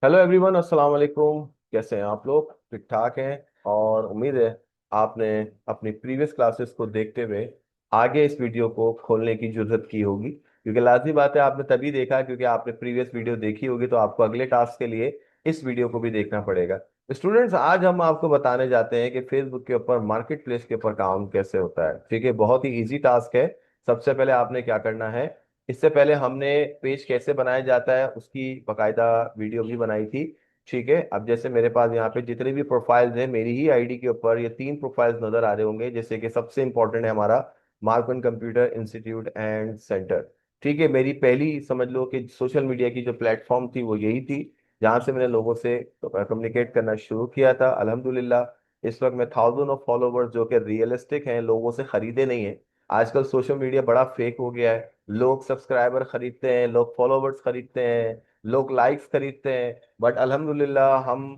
Hello everyone, अस्सलाम वालेकुम। कैसे हैं आप लोग? ठीक ठाक हैं? और उम्मीद है आपने अपनी प्रीवियस क्लासेस को देखते हुए आगे इस वीडियो को खोलने की जरूरत की होगी, क्योंकि लाजमी बात है आपने तभी देखा क्योंकि आपने प्रीवियस वीडियो देखी होगी, तो आपको अगले टास्क के लिए इस वीडियो को भी देखना पड़ेगा। स्टूडेंट्स, आज हम आपको बताने जाते हैं कि फेसबुक के ऊपर मार्केट प्लेस के ऊपर काम कैसे होता है। ठीक है, बहुत ही इजी टास्क है। सबसे पहले आपने क्या करना है, इससे पहले हमने पेज कैसे बनाया जाता है उसकी बकायदा वीडियो भी बनाई थी। ठीक है, अब जैसे मेरे पास यहाँ पे जितनी भी प्रोफाइल्स हैं मेरी ही आईडी के ऊपर ये तीन प्रोफाइल्स नजर आ रहे होंगे, जैसे कि सबसे इंपॉर्टेंट है हमारा Markan computer institute and centre. ठीक है, मेरी पहली समझ लो कि सोशल मीडिया की जो प्लेटफॉर्म थी वो यही थी, जहाँ से मैंने लोगों से कम्युनिकेट करना शुरू किया था। अल्हम्दुलिल्लाह इस वक्त मैं थाउजेंड ऑफ फॉलोवर्स जो कि रियलिस्टिक हैं, लोगों से खरीदे नहीं है। आजकल सोशल मीडिया बड़ा फेक हो गया है। लोग सब्सक्राइबर खरीदते हैं, लोग फॉलोवर्स खरीदते हैं, लोग लाइक्स खरीदते हैं, बट अल्हम्दुलिल्लाह हम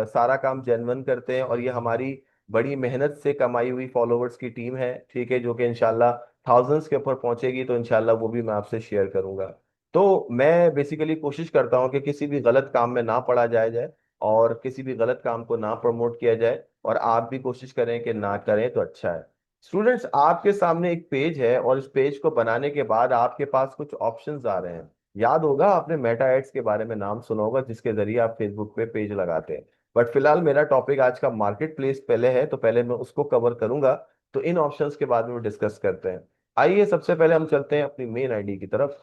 सारा काम जेन्युइन करते हैं और ये हमारी बड़ी मेहनत से कमाई हुई फॉलोवर्स की टीम है। ठीक है, जो कि इंशाल्लाह थाउजेंड्स के ऊपर पहुंचेगी, तो इंशाल्लाह वो भी मैं आपसे शेयर करूंगा। तो मैं बेसिकली कोशिश करता हूँ कि किसी भी गलत काम में ना पड़ा जाए और किसी भी गलत काम को ना प्रमोट किया जाए, और आप भी कोशिश करें कि ना करें तो अच्छा है। स्टूडेंट्स, आपके सामने एक पेज है और इस पेज को बनाने के बाद आपके पास कुछ ऑप्शंस आ रहे हैं। याद होगा आपने मेटा एड्स के बारे में नाम सुना होगा, जिसके जरिए आप फेसबुक पे पेज लगाते हैं। बट फिलहाल मेरा टॉपिक आज का मार्केट प्लेस पहले है, तो पहले मैं उसको कवर करूंगा। तो इन ऑप्शंस के बाद में डिस्कस करते हैं। आइए सबसे पहले हम चलते हैं अपनी मेन आईडी की तरफ।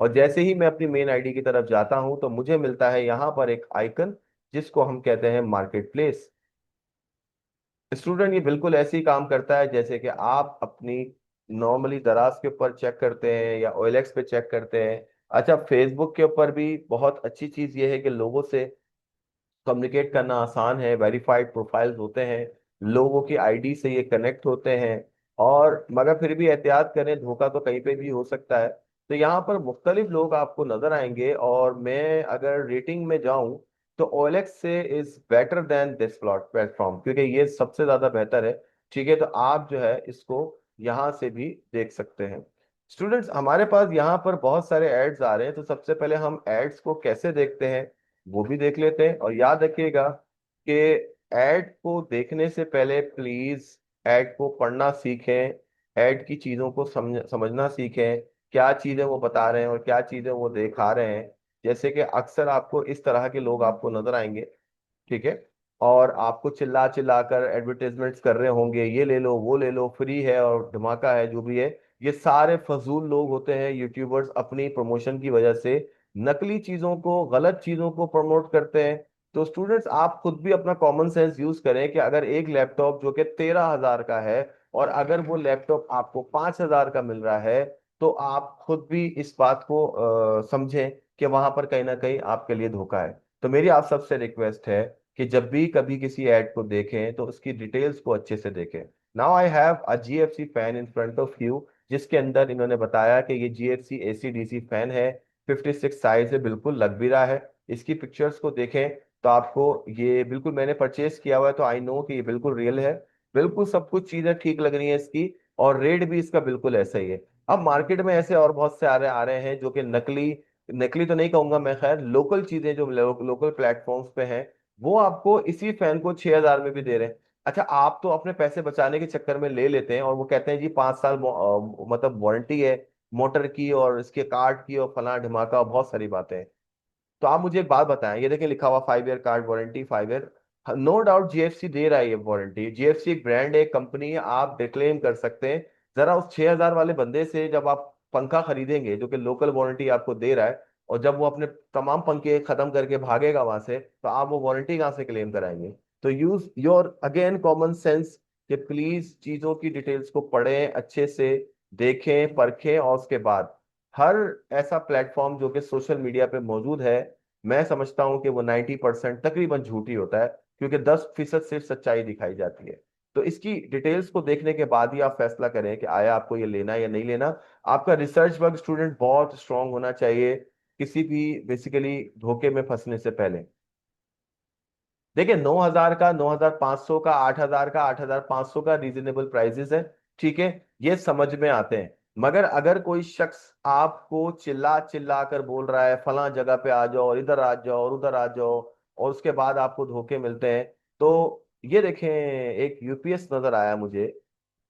और जैसे ही मैं अपनी मेन आईडी की तरफ जाता हूं तो मुझे मिलता है यहाँ पर एक आइकन, जिसको हम कहते हैं मार्केट प्लेस। स्टूडेंट, ये बिल्कुल ऐसे ही काम करता है जैसे कि आप अपनी नॉर्मली दराज के ऊपर चेक करते हैं या ओएलएक्स पे चेक करते हैं। अच्छा, फेसबुक के ऊपर भी बहुत अच्छी चीज ये है कि लोगों से कम्युनिकेट करना आसान है, वेरीफाइड प्रोफाइल्स होते हैं, लोगों की आईडी से ये कनेक्ट होते हैं। और मगर फिर भी एहतियात करें, धोखा तो कहीं पे भी हो सकता है। तो यहाँ पर मुख्तलिफ लोग आपको नजर आएंगे, और मैं अगर रेटिंग में जाऊं तो OLX से is better than this platform, क्योंकि ये सबसे ज्यादा बेहतर है। ठीक है, तो आप जो है इसको यहाँ से भी देख सकते हैं। स्टूडेंट्स, हमारे पास यहाँ पर बहुत सारे एड्स आ रहे हैं, तो सबसे पहले हम एड्स को कैसे देखते हैं वो भी देख लेते हैं। और याद रखिएगा कि ऐड को देखने से पहले प्लीज ऐड को पढ़ना सीखें, ऐड की चीजों को समझना सीखें, क्या चीजें वो बता रहे हैं और क्या चीजें वो दिखा रहे हैं। जैसे कि अक्सर आपको इस तरह के लोग आपको नजर आएंगे, ठीक है, और आपको चिल्ला चिल्ला कर एडवर्टाइजमेंट्स कर रहे होंगे, ये ले लो वो ले लो, फ्री है और धमाका है, जो भी है। ये सारे फजूल लोग होते हैं, यूट्यूबर्स अपनी प्रमोशन की वजह से नकली चीजों को, गलत चीजों को प्रमोट करते हैं। तो स्टूडेंट्स, आप खुद भी अपना कॉमन सेंस यूज करें कि अगर एक लैपटॉप जो कि 13,000 का है और अगर वो लैपटॉप आपको 5,000 का मिल रहा है, तो आप खुद भी इस बात को समझें कि वहां पर कहीं ना कहीं आपके लिए धोखा है। तो मेरी आप सबसे रिक्वेस्ट है कि जब भी कभी किसी ऐड को देखें तो उसकी डिटेल्स को अच्छे से देखें। Now I have a GFC fan in front of you, जिसके अंदर इन्होंने बताया कि ये जीएफसी एसी डीसी फैन है, 56 साइज है, बिल्कुल लग भी रहा है। इसकी पिक्चर्स को देखें तो आपको ये बिल्कुल, मैंने परचेज किया हुआ है तो आई नो कि ये बिल्कुल रियल है। बिल्कुल सब कुछ चीजें ठीक लग रही हैं इसकी, और रेट भी इसका बिल्कुल ऐसा ही है। अब मार्केट में ऐसे और बहुत से आ रहे हैं जो कि नकली, नकली तो नहीं कहूंगा मैं, खैर लोकल चीजें जो लोकल प्लेटफॉर्म्स पे हैं, वो आपको इसी फैन को 6,000 में भी दे रहे हैं। अच्छा, आप तो अपने पैसे बचाने के चक्कर में ले लेते हैं और वो कहते हैं जी 5 साल मतलब वारंटी है मोटर की और इसके कार्ड की और फला ढिमाका और बहुत सारी बातें हैं। तो आप मुझे एक बात बताएं, ये देखिए लिखा हुआ 5 year card warranty, 5 year. No doubt GFC दे रहा है ये वारंटी, जीएफसी एक ब्रांड है, एक कंपनी है, आप डिक्लेम कर सकते हैं। जरा उस 6,000 वाले बंदे से जब आप पंखा खरीदेंगे जो कि लोकल वारंटी आपको दे रहा है, और जब वो अपने तमाम पंखे खत्म करके भागेगा वहां से, तो आप वो वारंटी कहाँ से क्लेम कराएंगे? तो use your again common sense कि प्लीज चीजों की डिटेल्स को पढ़ें अच्छे से, देखें परखें, और उसके बाद हर ऐसा प्लेटफॉर्म जो कि सोशल मीडिया पे मौजूद है, मैं समझता हूं कि वो 90% तकरीबन झूठी होता है, क्योंकि 10% सिर्फ सच्चाई दिखाई जाती है। तो इसकी डिटेल्स को देखने के बाद ही आप फैसला करें कि आया आपको ये लेना या नहीं लेना। आपका रिसर्च वर्क स्टूडेंट बहुत स्ट्रांग होना चाहिए किसी भी बेसिकली धोखे में फंसने से पहले। देखिए, 9,000 का, 9,500 का, 8,000 का, 8,500 का रीजनेबल प्राइसेस है। ठीक है, ये समझ में आते हैं। मगर अगर कोई शख्स आपको चिल्ला चिल्ला कर बोल रहा है फला जगह पे आ जाओ और इधर आ जाओ और उधर आ जाओ, और उसके बाद आपको धोखे मिलते हैं, तो ये देखें, एक यूपीएस नजर आया मुझे।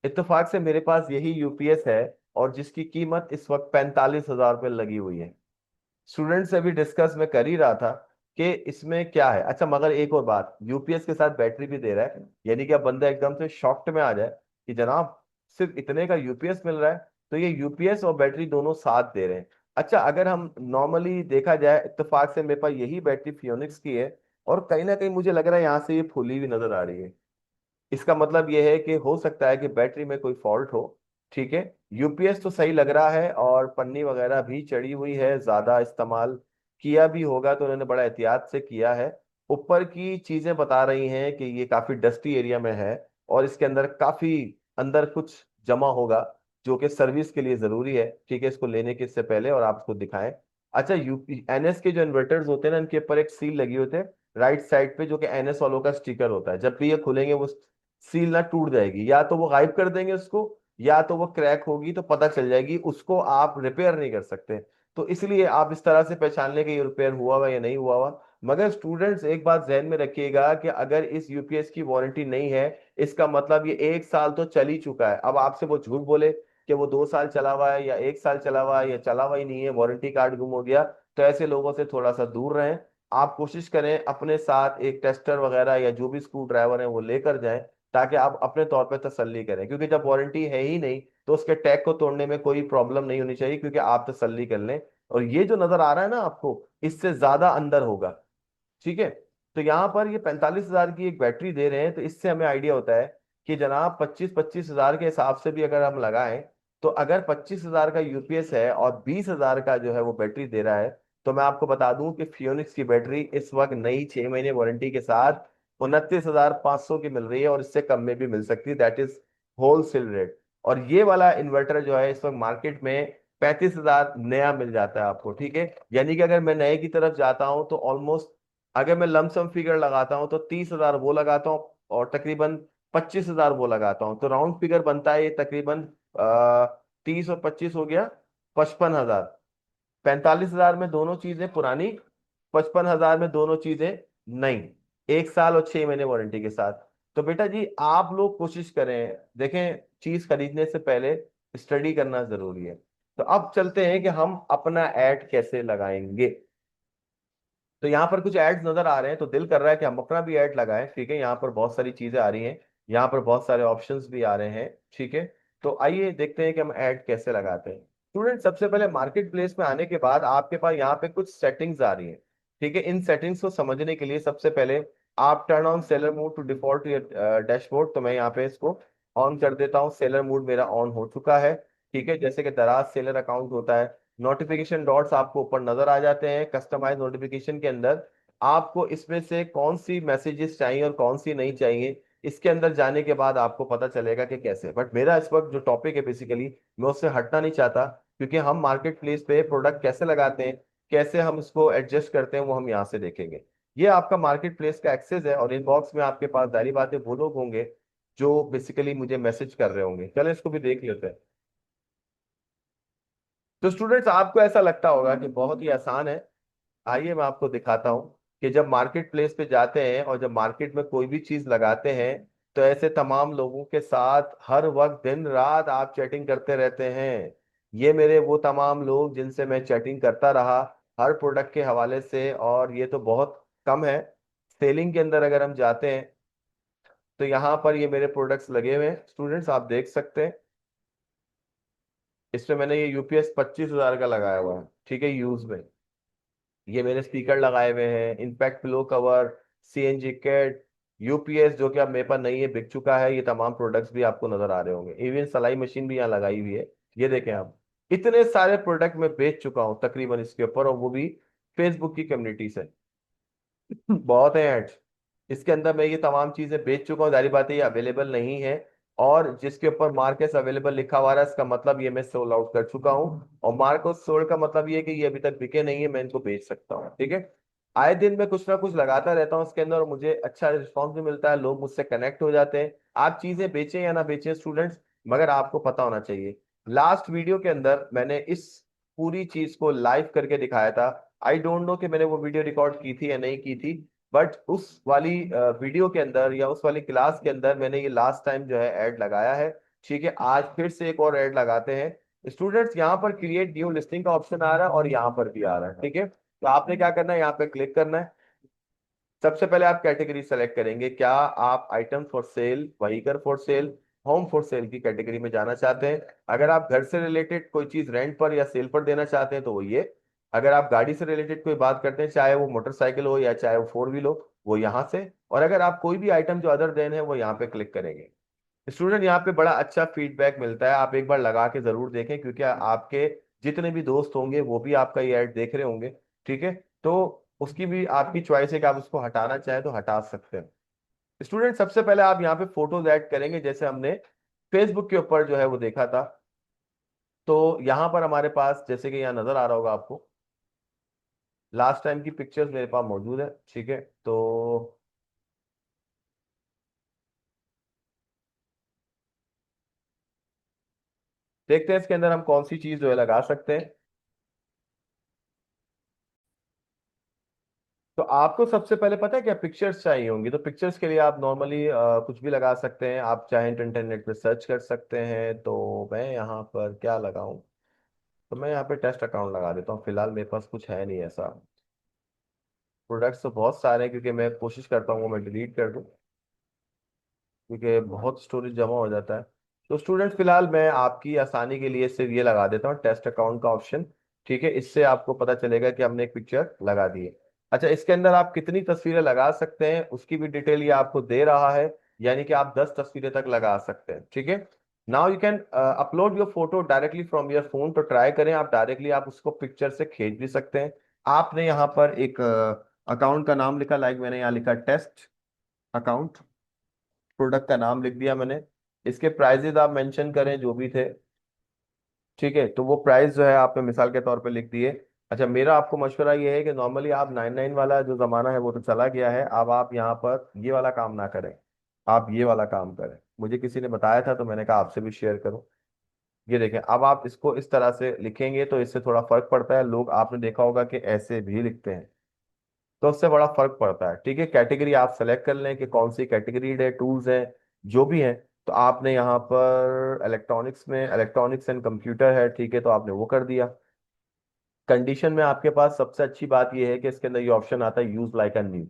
इत्तेफाक से मेरे पास यही यूपीएस है, और जिसकी कीमत इस वक्त 45,000 रुपये लगी हुई है। स्टूडेंट से भी डिस्कस मैं कर ही रहा था कि इसमें क्या है। अच्छा, मगर एक और बात, यूपीएस के साथ बैटरी भी दे रहा है, यानी कि अब बंदा एकदम से शॉक्ट में आ जाए कि जनाब सिर्फ इतने का यूपीएस मिल रहा है। तो ये यूपीएस और बैटरी दोनों साथ दे रहे हैं। अच्छा, अगर हम नॉर्मली देखा जाए, इत्तेफाक से मेरे पास यही बैटरी फियोनिक्स की है, और कहीं ना कहीं मुझे लग रहा है यहाँ से ये फूली हुई नजर आ रही है। इसका मतलब यह है कि हो सकता है कि बैटरी में कोई फॉल्ट हो। ठीक है, यूपीएस तो सही लग रहा है, और पन्नी वगैरह भी चढ़ी हुई है, ज्यादा इस्तेमाल किया भी होगा तो उन्होंने बड़ा एहतियात से किया है। ऊपर की चीजें बता रही हैं कि ये काफी डस्टी एरिया में है, और इसके अंदर काफी अंदर कुछ जमा होगा, जो कि सर्विस के लिए जरूरी है। ठीक है, इसको लेने के इससे पहले और आप इसको दिखाएं। अच्छा, यूपी एनएस के जो इन्वर्टर्स होते हैं ना, इनके ऊपर एक सील लगी होती है राइट साइड पे, जो कि एनएस वालों का स्टिकर होता है। जब भी ये खुलेंगे वो सील ना टूट जाएगी, या तो वो गायब कर देंगे उसको, या तो वो क्रैक होगी तो पता चल जाएगी, उसको आप रिपेयर नहीं कर सकते। तो इसलिए आप इस तरह से पहचान लें कि ये रिपेयर हुआ हुआ या नहीं हुआ हुआ। मगर स्टूडेंट्स, एक बात जहन में रखिएगा कि अगर इस यूपीएस की वारंटी नहीं है, इसका मतलब ये 1 साल तो चल ही चुका है। अब आपसे वो झूठ बोले कि वो 2 साल चला हुआ है या 1 साल चला हुआ है या चला हुआ ही नहीं है, वारंटी कार्ड गुम हो गया, तो ऐसे लोगों से थोड़ा सा दूर रहें। आप कोशिश करें अपने साथ एक टेस्टर वगैरह या जो भी स्क्रू ड्राइवर है वो लेकर जाएं, ताकि आप अपने तौर पे तसल्ली करें। क्योंकि जब वारंटी है ही नहीं, तो उसके टैग को तोड़ने में कोई प्रॉब्लम नहीं होनी चाहिए, क्योंकि आप तसल्ली कर लें। और ये जो नजर आ रहा है ना आपको, इससे ज्यादा अंदर होगा। ठीक है, तो यहाँ पर ये 45,000 की एक बैटरी दे रहे हैं, तो इससे हमें आइडिया होता है कि जनाब 25,000 के हिसाब से भी अगर हम लगाएं, तो अगर 25,000 का यूपीएस है और 20,000 का जो है वो बैटरी दे रहा है, तो मैं आपको बता दूं कि फियोनिक्स की बैटरी इस वक्त नई 6 महीने वारंटी के साथ 29,500 की मिल रही है, और इससे कम में भी मिल सकती है। That is wholesale rate. और ये वाला इन्वर्टर जो है इस वक्त मार्केट में 35,000 नया मिल जाता है आपको। ठीक है, यानी कि अगर मैं नए की तरफ जाता हूं तो ऑलमोस्ट, अगर मैं लमसम फिगर लगाता हूं तो 30,000 वो लगाता हूँ, और तकरीबन 25,000 वो लगाता हूँ, तो राउंड फिगर बनता है ये तकरीबन 30 और 25 हो गया 55,000। 45,000 में दोनों चीजें पुरानी, 55,000 में दोनों चीजें नई, 1 साल और 6 महीने वारंटी के साथ। तो बेटा जी, आप लोग कोशिश करें, देखें, चीज खरीदने से पहले स्टडी करना जरूरी है। तो अब चलते हैं कि हम अपना ऐड कैसे लगाएंगे। तो यहाँ पर कुछ एड्स नजर आ रहे हैं, तो दिल कर रहा है कि हम अपना भी ऐड लगाएं। ठीक है, यहाँ पर बहुत सारी चीजें आ रही हैं, यहाँ पर बहुत सारे ऑप्शंस भी आ रहे हैं। ठीक है, तो आइए देखते हैं कि हम ऐड कैसे लगाते हैं। स्टूडेंट, सबसे पहले मार्केट प्लेस में आने के बाद आपके पास यहाँ पे कुछ सेटिंग्स आ रही हैं। ठीक है, इन सेटिंग्स को समझने के लिए सबसे पहले आप turn on seller mode to default dashboard, तो मैं यहाँ पे इसको ऑन कर देता हूँ। सेलर मोड मेरा ऑन हो चुका है। ठीक है, जैसे कि दराज सेलर अकाउंट होता है, नोटिफिकेशन डॉट्स आपको ऊपर नजर आ जाते हैं। कस्टमाइज नोटिफिकेशन के अंदर आपको इसमें से कौन सी मैसेजेस चाहिए और कौन सी नहीं चाहिए, इसके अंदर जाने के बाद आपको पता चलेगा कि कैसे। बट मेरा इस वक्त जो टॉपिक है बेसिकली, मैं उससे हटना नहीं चाहता, क्योंकि हम मार्केट प्लेस पे प्रोडक्ट कैसे लगाते हैं, कैसे हम इसको एडजस्ट करते हैं, वो हम यहाँ से देखेंगे। ये आपका मार्केट प्लेस का एक्सेस है, और इनबॉक्स में आपके पास जारी बातें वो लोग होंगे जो बेसिकली मुझे मैसेज कर रहे होंगे। चलो इसको भी देख लेते हैं। तो स्टूडेंट्स, आपको ऐसा लगता होगा कि बहुत ही आसान है। आइए मैं आपको दिखाता हूँ कि जब मार्केट प्लेस पे जाते हैं और जब मार्केट में कोई भी चीज लगाते हैं, तो ऐसे तमाम लोगों के साथ हर वक्त दिन रात आप चैटिंग करते रहते हैं। ये मेरे वो तमाम लोग जिनसे मैं चैटिंग करता रहा हर प्रोडक्ट के हवाले से, और ये तो बहुत कम है। सेलिंग के अंदर अगर हम जाते हैं, तो यहाँ पर ये मेरे प्रोडक्ट्स लगे हुए हैं स्टूडेंट्स, आप देख सकते हैं। इसमें मैंने ये यूपीएस 25,000 का लगाया हुआ है। ठीक है, यूज में ये मेरे स्पीकर लगाए हुए हैं, impact pillow cover, CNG kit, UPS जो कि अब मेरे पास नहीं है, बिक चुका है। ये तमाम प्रोडक्ट्स भी आपको नजर आ रहे होंगे। इवन सलाई मशीन भी यहाँ लगाई हुई है। ये देखें आप, इतने सारे प्रोडक्ट मैं बेच चुका हूँ तकरीबन इसके ऊपर, और वो भी फेसबुक की कम्युनिटी से। बहुत है एड्स इसके अंदर, मैं ये तमाम चीजें बेच चुका हूँ। जारी बात है ये अवेलेबल नहीं है, और जिसके ऊपर मार्केट अवेलेबल लिखा हुआ है, इसका मतलब ये मैं सोल्ड आउट कर चुका हूँ। और मार्केट सोल्ड का मतलब ये है कि ये अभी तक बिके नहीं है, मैं इनको बेच सकता हूँ। ठीक है, आए दिन मैं कुछ ना कुछ लगाता रहता हूँ इसके अंदर, और मुझे अच्छा रिस्पॉन्स भी मिलता है, लोग मुझसे कनेक्ट हो जाते हैं। आप चीजें बेचें या ना बेचें स्टूडेंट्स, मगर आपको पता होना चाहिए लास्ट वीडियो के अंदर मैंने इस पूरी चीज को लाइव करके दिखाया था। आई डोंट नो कि मैंने वो वीडियो रिकॉर्ड की थी या नहीं की थी, बट उस वाली वीडियो के अंदर या उस वाली क्लास के अंदर मैंने ये लास्ट टाइम जो है ऐड लगाया है। ठीक है, आज फिर से एक और ऐड लगाते हैं स्टूडेंट्स। यहाँ पर क्रिएट न्यू लिस्टिंग का ऑप्शन आ रहा है और यहाँ पर भी आ रहा है। ठीक है, तो आपने क्या करना है, यहाँ पे क्लिक करना है। सबसे पहले आप कैटेगरी सेलेक्ट करेंगे, क्या आप item for sale, vehicle for sale, home for sale की कैटेगरी में जाना चाहते हैं। अगर आप घर से रिलेटेड कोई चीज रेंट पर या सेल पर देना चाहते हैं तो वो ये। अगर आप गाड़ी से रिलेटेड कोई बात करते हैं, चाहे वो मोटरसाइकिल हो या चाहे वो फोर व्हील हो, वो यहाँ से। और अगर आप कोई भी आइटम जो अदर देन है वो यहाँ पे क्लिक करेंगे। स्टूडेंट, यहाँ पे बड़ा अच्छा फीडबैक मिलता है, आप एक बार लगा के जरूर देखें, क्योंकि आपके जितने भी दोस्त होंगे वो भी आपका ये ऐड देख रहे होंगे। ठीक है, तो उसकी भी आपकी चॉइस है कि आप उसको हटाना चाहें तो हटा सकते हैं। स्टूडेंट, सबसे पहले आप यहाँ पे फोटोज ऐड करेंगे, जैसे हमने फेसबुक के ऊपर जो है वो देखा था। तो यहाँ पर हमारे पास, जैसे कि यहाँ नजर आ रहा होगा आपको, लास्ट टाइम की पिक्चर्स मेरे पास मौजूद है। ठीक है, तो देखते हैं इसके अंदर हम कौन सी चीज जो है लगा सकते हैं। तो आपको सबसे पहले पता है क्या पिक्चर्स चाहिए होंगी, तो पिक्चर्स के लिए आप नॉर्मली कुछ भी लगा सकते हैं। आप चाहें तो इंटरनेट पे सर्च कर सकते हैं। तो मैं यहाँ पर क्या लगाऊं, तो मैं यहाँ पे टेस्ट अकाउंट लगा देता हूँ। फिलहाल मेरे पास कुछ है नहीं ऐसा। प्रोडक्ट्स तो बहुत सारे हैं, क्योंकि मैं कोशिश करता हूँ वो मैं डिलीट कर दूँ, क्योंकि बहुत स्टोरेज जमा हो जाता है। तो स्टूडेंट, फिलहाल मैं आपकी आसानी के लिए सिर्फ ये लगा देता हूँ, टेस्ट अकाउंट का ऑप्शन। ठीक है, इससे आपको पता चलेगा कि हमने एक पिक्चर लगा दी है। अच्छा, इसके अंदर आप कितनी तस्वीरें लगा सकते हैं उसकी भी डिटेल ये आपको दे रहा है, यानी कि आप 10 तस्वीरें तक लगा सकते हैं। ठीक है, now you can upload your photo directly from your phone. तो ट्राई करें आप डायरेक्टली, आप उसको पिक्चर से खींच भी सकते हैं। आपने यहाँ पर एक अकाउंट का नाम लिखा, लाइक मैंने यहाँ लिखा टेस्ट अकाउंट। प्रोडक्ट का नाम लिख दिया मैंने। इसके प्राइजेस आप मेंशन करें जो भी थे। ठीक है, तो वो प्राइस जो है आपने मिसाल के तौर पे लिख दिए। अच्छा, मेरा आपको मशवरा ये है कि नॉर्मली आप 99 वाला जो जमाना है वो तो चला गया है, अब आप यहाँ पर ये वाला काम ना करें, आप ये वाला काम करें। मुझे किसी ने बताया था तो मैंने कहा आपसे भी शेयर करूं। ये देखें, अब आप इसको इस तरह से लिखेंगे तो इससे थोड़ा फर्क पड़ता है। लोग, आपने देखा होगा कि ऐसे भी लिखते हैं, तो उससे बड़ा फर्क पड़ता है। ठीक है, कैटेगरी आप सेलेक्ट कर लें कि कौन सी कैटेगरी है, टूल्स है जो भी है। तो आपने यहाँ पर इलेक्ट्रॉनिक्स में इलेक्ट्रॉनिक्स एंड कंप्यूटर है। ठीक है, तो आपने वो कर दिया। कंडीशन में आपके पास सबसे अच्छी बात यह है कि इसके अंदर ये ऑप्शन आता है यूज लाइक अ न्यू।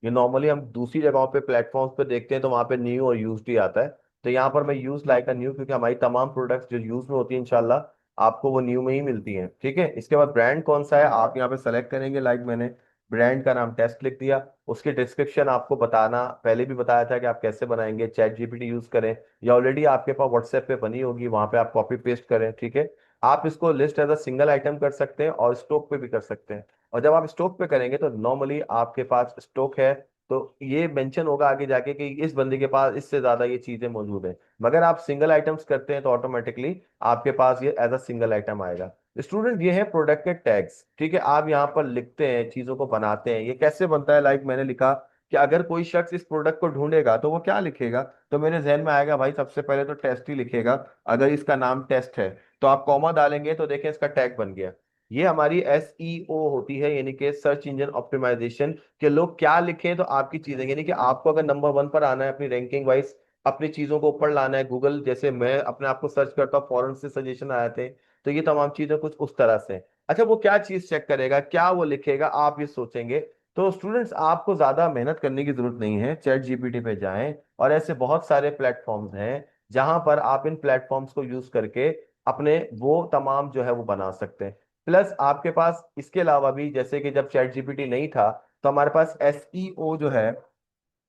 ये नॉर्मली हम दूसरी जगहों पे प्लेटफॉर्म्स पे देखते हैं तो वहां पे न्यू और यूज ही आता है। तो यहाँ पर मैं यूज लाइक अ न्यू, क्योंकि हमारी तमाम प्रोडक्ट्स जो यूज में होती है इंशाल्लाह आपको वो न्यू में ही मिलती हैं। ठीक है, इसके बाद ब्रांड कौन सा है आप यहाँ पे सेलेक्ट करेंगे, लाइक मैंने ब्रांड का नाम टेस्ट लिख दिया। उसकी डिस्क्रिप्शन आपको बताना, पहले भी बताया था कि आप कैसे बनाएंगे, चैट जीपीटी यूज करें या ऑलरेडी आपके पास व्हाट्सएप पे बनी होगी वहां पे आप कॉपी पेस्ट करें। ठीक है, आप इसको list as a single item कर सकते हैं और स्टॉक पे भी कर सकते हैं। और जब आप स्टॉक पे करेंगे तो नॉर्मली आपके पास स्टॉक है, तो ये मेंशन होगा आगे जाके कि इस बंदे के पास इससे ज्यादा ये चीजें मौजूद है। मगर आप सिंगल आइटम्स करते हैं तो ऑटोमेटिकली आपके पास ये एज अ सिंगल आइटम आएगा। स्टूडेंट, ये है प्रोडक्ट के टैग्स। ठीक है, आप यहाँ पर लिखते हैं, चीजों को बनाते हैं। ये कैसे बनता है, लाइक मैंने लिखा कि अगर कोई शख्स इस प्रोडक्ट को ढूंढेगा तो वो क्या लिखेगा, तो मेरे जहन में आएगा भाई सबसे पहले तो टेस्ट ही लिखेगा। अगर इसका नाम टेस्ट है तो आप कॉमा डालेंगे तो देखें इसका टैग बन गया। ये हमारी एसईओ होती है, यानी कि सर्च इंजन ऑप्टिमाइजेशन, के लोग क्या लिखें तो आपकी चीजें, यानी कि आपको अगर नंबर वन पर आना है अपनी रैंकिंग वाइज, अपनी चीजों को ऊपर लाना है, गूगल जैसे मैं अपने आप को सर्च करता हूँ फॉरेन से सजेशन आए थे, तो ये तमाम चीजें कुछ उस तरह से हैं। अच्छा, वो क्या चीज चेक करेगा, क्या वो लिखेगा, आप ये सोचेंगे। तो स्टूडेंट्स, आपको ज्यादा मेहनत करने की जरूरत नहीं है, चैट जीपीटी पे जाएं और ऐसे बहुत सारे प्लेटफॉर्म्स हैं जहां पर आप इन प्लेटफॉर्म्स को यूज करके अपने वो तमाम जो है वो बना सकते हैं। प्लस आपके पास इसके अलावा भी, जैसे कि जब चैट जीपीटी नहीं था तो हमारे पास एसईओ जो है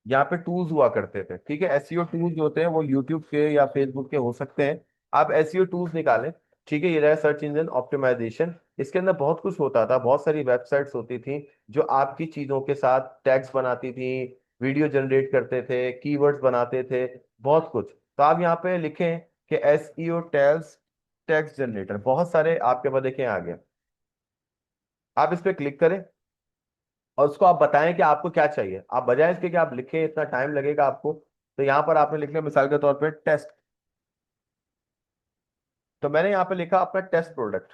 यहाँ पे टूल्स हुआ करते थे। ठीक है, एसईओ टूल्स जो होते हैं वो यूट्यूब के या फेसबुक के हो सकते हैं। आप एसईओ टूल्स निकालें। ठीक है, ये रहा सर्च इंजन ऑप्टिमाइजेशन। इसके अंदर बहुत कुछ होता था, बहुत सारी वेबसाइट्स होती थी जो आपकी चीजों के साथ टैग्स बनाती थी, वीडियो जनरेट करते थे, कीवर्ड्स बनाते थे, बहुत कुछ। तो आप यहाँ पे लिखें कि एसईओ टेल्स टेक्स्ट जनरेटर, बहुत सारे आपके पास देखें आ गए। आप इस पे क्लिक करें और उसको आप बताएं कि आपको क्या चाहिए। आप बजाय इसके कि आप लिखें इतना टाइम लगेगा आपको, तो यहाँ पर आपने लिख लिया मिसाल के तौर पे टेस्ट। तो मैंने यहाँ पे लिखा अपना टेस्ट प्रोडक्ट।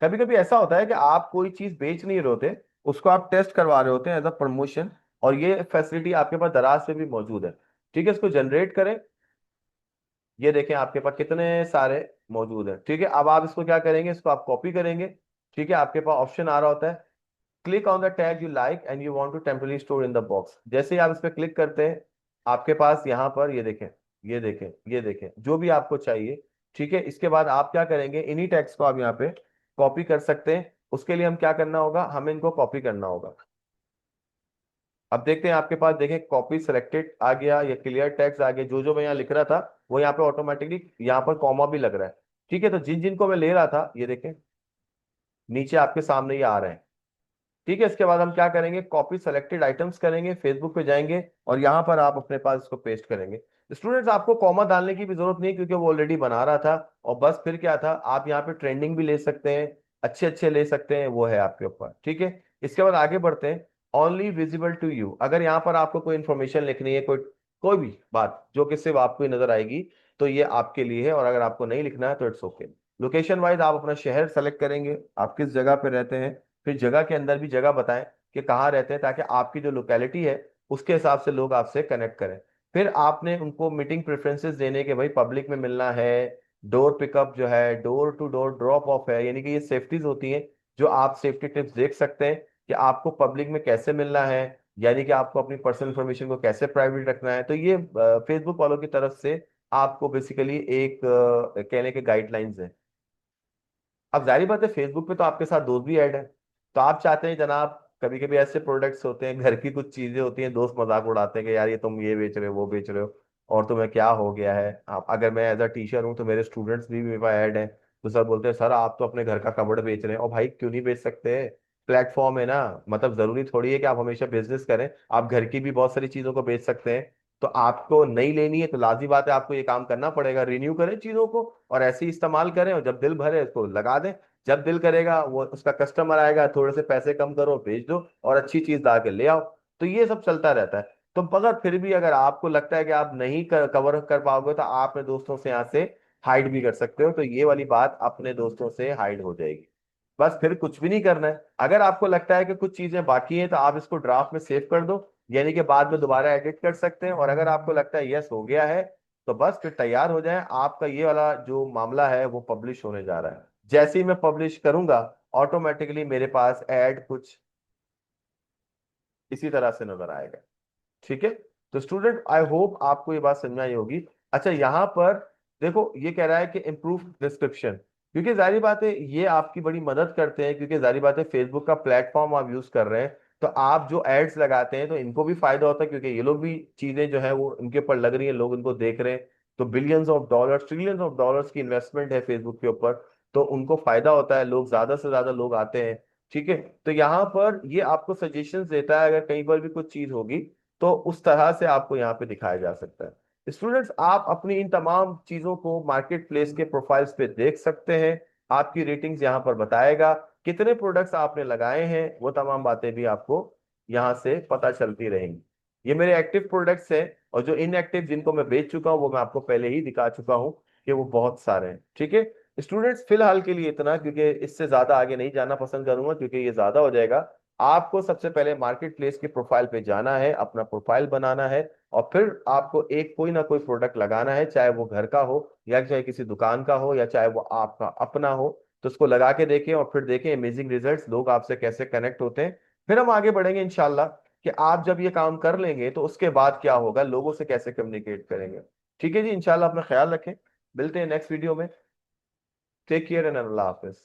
कभी कभी ऐसा होता है कि आप कोई चीज बेच नहीं रहे होते, उसको आप टेस्ट करवा रहे होते हैं एज अ प्रमोशन, और ये फैसिलिटी आपके पास दराज पे भी मौजूद है। ठीक है, इसको जनरेट करें। ये देखें आपके पास कितने सारे मौजूद है। ठीक है, अब आप इसको क्या करेंगे, इसको आप कॉपी करेंगे। ठीक है, आपके पास ऑप्शन आ रहा होता है, click on the tag you like and you want to temporary store in the box. जैसे ही आप इस पर क्लिक करते हैं, आपके पास यहाँ पर ये देखें, ये देखें, ये देखें जो भी आपको चाहिए। ठीक है, इसके बाद आप क्या करेंगे, इन्हीं टैग्स को आप यहाँ पे कॉपी कर सकते हैं। उसके लिए हम क्या करना होगा, हमें इनको कॉपी करना होगा। अब देखते हैं आपके पास, देखें कॉपी सिलेक्टेड आ गया, या क्लियर टेक्स्ट आ गया। जो जो मैं यहाँ लिख रहा था वो यहाँ पे ऑटोमेटिकली यहाँ पर कॉमा भी लग रहा है। ठीक है, तो जिन जिन को मैं ले रहा था ये देखें नीचे आपके सामने ये आ रहे हैं। ठीक है, इसके बाद हम क्या करेंगे, कॉपी सेलेक्टेड आइटम्स करेंगे, फेसबुक पे जाएंगे और यहाँ पर आप अपने पास इसको पेस्ट करेंगे। स्टूडेंट्स, आपको कॉमा डालने की भी जरूरत नहीं, क्योंकि वो ऑलरेडी बना रहा था। और बस फिर क्या था, आप यहाँ पे ट्रेंडिंग भी ले सकते हैं, अच्छे अच्छे ले सकते हैं, वो है आपके ऊपर। ठीक है, इसके बाद आगे बढ़ते हैं। ओनली विजिबल टू यू, अगर यहाँ पर आपको कोई इंफॉर्मेशन लिखनी है, कोई कोई भी बात जो कि सिर्फ आपको ही नजर आएगी, तो ये आपके लिए है। और अगर आपको नहीं लिखना है तो इट्स ओके। लोकेशन वाइज आप अपना शहर सेलेक्ट करेंगे, आप किस जगह पे रहते हैं। फिर जगह के अंदर भी जगह बताएं कि कहाँ रहते हैं, ताकि आपकी जो लोकेलिटी है उसके हिसाब से लोग आपसे कनेक्ट करें। फिर आपने उनको मीटिंग प्रेफरेंसेस देने के, भाई पब्लिक में मिलना है, डोर पिकअप जो है, door to door drop off है, यानी कि ये सेफ्टीज होती हैं जो आप सेफ्टी टिप्स देख सकते हैं कि आपको पब्लिक में कैसे मिलना है, यानी कि आपको अपनी पर्सनल इंफॉर्मेशन को कैसे प्राइवेट रखना है। तो ये फेसबुक वालों की तरफ से आपको बेसिकली एक कहने के गाइडलाइंस है। अब जाहिर बात है, फेसबुक पे तो आपके साथ दोस्त भी ऐड है, तो आप चाहते हैं जनाब, कभी कभी ऐसे प्रोडक्ट्स होते हैं, घर की कुछ चीजें होती हैं, दोस्त मजाक उड़ाते हैं कि यार ये तुम ये बेच रहे हो, वो बेच रहे हो, और तुम्हें क्या हो गया है। आप, अगर मैं एज अ टीचर हूँ तो मेरे स्टूडेंट्स भी मेरे पास ऐड हैं, तो सर बोलते हैं सर आप तो अपने घर का कबर्ड बेच रहे हैं। और भाई क्यों नहीं बेच सकते, प्लेटफॉर्म है ना। मतलब जरूरी थोड़ी है कि आप हमेशा बिजनेस करें, आप घर की भी बहुत सारी चीजों को बेच सकते हैं। तो आपको नहीं लेनी है तो लाजी बात है, आपको ये काम करना पड़ेगा, रिन्यू करें चीजों को और ऐसे ही इस्तेमाल करें, और जब दिल भरे उसको लगा दें। जब दिल करेगा, वो उसका कस्टमर आएगा, थोड़े से पैसे कम करो, भेज दो और अच्छी चीज ला के ले आओ। तो ये सब चलता रहता है। तो मगर फिर भी अगर आपको लगता है कि आप नहीं कवर कर पाओगे, तो आप अपने दोस्तों से यहाँ से हाइड भी कर सकते हो। तो ये वाली बात अपने दोस्तों से हाइड हो जाएगी। बस फिर कुछ भी नहीं करना है। अगर आपको लगता है कि कुछ चीजें बाकी हैं, तो आप इसको ड्राफ्ट में सेव कर दो, यानी कि बाद में दोबारा एडिट कर सकते हैं। और अगर आपको लगता है यस हो गया है, तो बस फिर तैयार हो जाए, आपका ये वाला जो मामला है वो पब्लिश होने जा रहा है। जैसे ही मैं पब्लिश करूंगा, ऑटोमेटिकली मेरे पास ऐड कुछ इसी तरह से नजर आएगा। ठीक है, तो स्टूडेंट आई होप आपको ये बात समझ में आई होगी। अच्छा, यहाँ पर देखो ये कह रहा है कि इम्प्रूव डिस्क्रिप्शन, क्योंकि जारी बात है ये आपकी बड़ी मदद करते हैं, क्योंकि जारी बात है फेसबुक का प्लेटफॉर्म आप यूज कर रहे हैं, तो आप जो एड्स लगाते हैं तो इनको भी फायदा होता है, क्योंकि ये लोग भी चीजें जो है वो इनके ऊपर लग रही है, लोग इनको देख रहे हैं। तो billions of dollars, trillions of dollars की इन्वेस्टमेंट है फेसबुक के ऊपर, तो उनको फायदा होता है, लोग ज्यादा से ज्यादा लोग आते हैं। ठीक है, तो यहाँ पर ये आपको सजेशंस देता है, अगर कहीं पर भी कुछ चीज होगी तो उस तरह से आपको यहाँ पे दिखाया जा सकता है। स्टूडेंट्स, आप अपनी इन तमाम चीजों को मार्केट प्लेस के प्रोफाइल्स पे देख सकते हैं। आपकी रेटिंग्स यहाँ पर बताएगा, कितने प्रोडक्ट्स आपने लगाए हैं, वो तमाम बातें भी आपको यहाँ से पता चलती रहेंगी। ये मेरे एक्टिव प्रोडक्ट्स हैं, और जो इनएक्टिव जिनको मैं बेच चुका हूँ वो मैं आपको पहले ही दिखा चुका हूँ कि वो बहुत सारे हैं। ठीक है स्टूडेंट्स, फिलहाल के लिए इतना, क्योंकि इससे ज्यादा आगे नहीं जाना पसंद करूंगा, क्योंकि ये ज्यादा हो जाएगा। आपको सबसे पहले मार्केट प्लेस के प्रोफाइल पे जाना है, अपना प्रोफाइल बनाना है, और फिर आपको एक कोई ना कोई प्रोडक्ट लगाना है, चाहे वो घर का हो, या चाहे किसी दुकान का हो, या चाहे वो आपका अपना हो। तो उसको लगा के देखें और फिर देखें अमेजिंग रिजल्ट्स, लोग आपसे कैसे कनेक्ट होते हैं। फिर हम आगे बढ़ेंगे इंशाल्लाह, कि आप जब ये काम कर लेंगे तो उसके बाद क्या होगा, लोगों से कैसे कम्युनिकेट करेंगे। ठीक है जी, इंशाल्लाह अपना ख्याल रखें, मिलते हैं नेक्स्ट वीडियो में। टेक केयर एंड अल्लाह हाफिज।